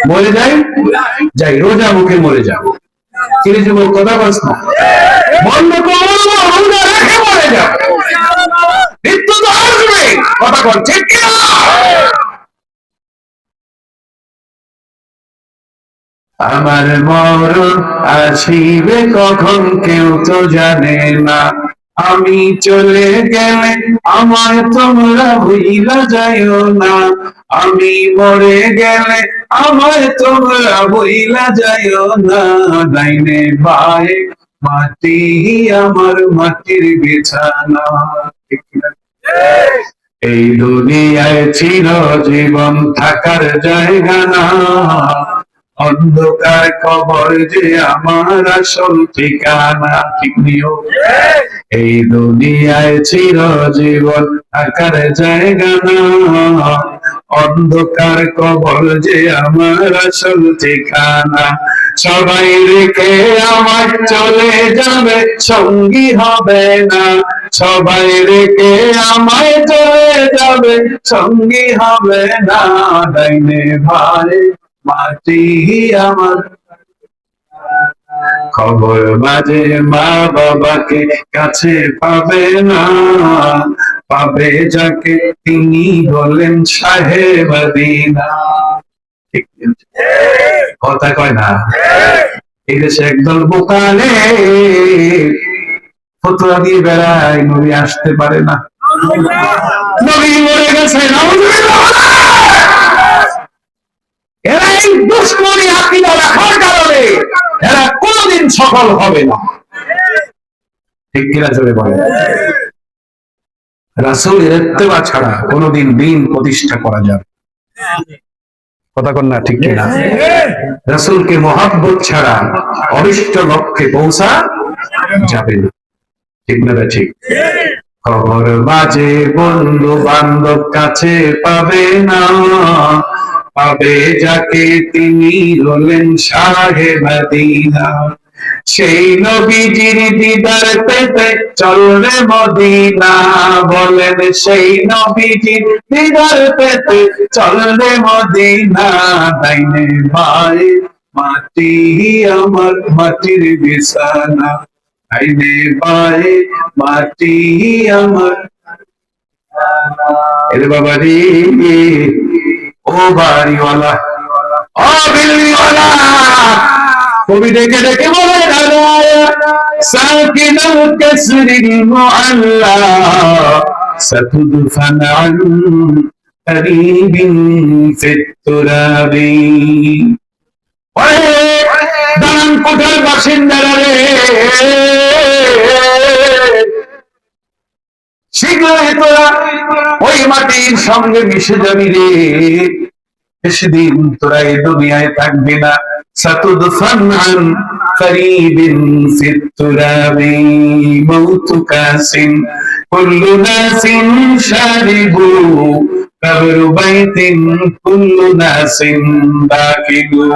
মরে যাই যাই, রোজা মুখে মরে যাবো। কিন্তু যুবক কথা বলছ না, বন্ধ রোজা রেখে মরে যাবো, মৃত্যু তো আসবে, কথা বল ঠিক কিনা? আমার মরণ আসিবে কখন কেউ তো জানে না, আমি চলে গেলে আমায় তোমরা ভুইলা যাইও না, আমি মরে গেলে আমায় তোমরা ভুইলা যাইও না, ডাইনে বায়ে মাটি আমার মাটির বিছানা। এই দুনিয়ায় চিরজীবন থাকার জায়গা না, অন্ধকার কবর যে আমার আসল ঠিকানা, ঠিক নিও। এই দুনিয়ায় চিরজীবন থাকার জায়গা না, অন্ধকার কবর যে আমার আসল ঠিকানা, সবাই রেখে আমার চলে যাবে সঙ্গী হবে না, সবাই রেখে আমায় চলে যাবে সঙ্গী হবে না, ডাইনে ভাই মাটি আমার। খবর বাজে মা বাবাকে কাছে পাবে না, পাবে যাকে তিনি হলেন সাহেব মদিনা। কথা কয় না? এই দেশে একদল বোকালে ফতোয়া দিয়ে বেড়ায়, নবী আসতে পারে না, নবী মরে গেছে, এরা এই দুশ্মনী আকীদা রাখার কারণে এরা কোনদিন সফল হবে না, ঠিক কিনা জোরে বলে? রাসূলের ইত্তেবা ছাড়া কোনদিন দিন প্রতিষ্ঠা করা যাবে, কথা কন না ঠিক কিনা? রাসূলকে মহব্বত ছাড়া অনিষ্ট লক্ষ্যে পৌঁছা যাবে না, ঠিক না? ঠিক। খবর বাজে বন্ধু বান্ধব কাছে পাবে না, পাবে যাকে তিনি হলেন সাহেব মদিনা, সেই নবীজির দিদার পেতে চলবে মদিনা, বলেন সেই নবীজির দিদার পেতে চলবে মদিনা, ডাইনে বায়ে মাটি আমার মাটির বিছানা, ডাইনে বায়ে মাটি আমার। এরে বাবা রে, ও বাড়িওয়ালা, ও বিল্ডিওয়ালা, কবি ডেকে ডেকে বলে সাকিনুল কাসরিল মুআল্লা সাতুদফান আন করিবিন ফিত তুরাবি। ওরে দান কোঠার বাসিন্দারা রে, শীঘ্রই তোরা ওই মাটির সঙ্গে মিশে যাবি রে, বেশিদিন তোরা এই দুনিয়ায় থাকবি না, সাতুদফান আন করিবিন ফিত তুরাবি, মাউতুকাসিন কুল্লু নাসিন শারিবু, কবরু বাইতিন কুল্লু নাসিন দাখিলু।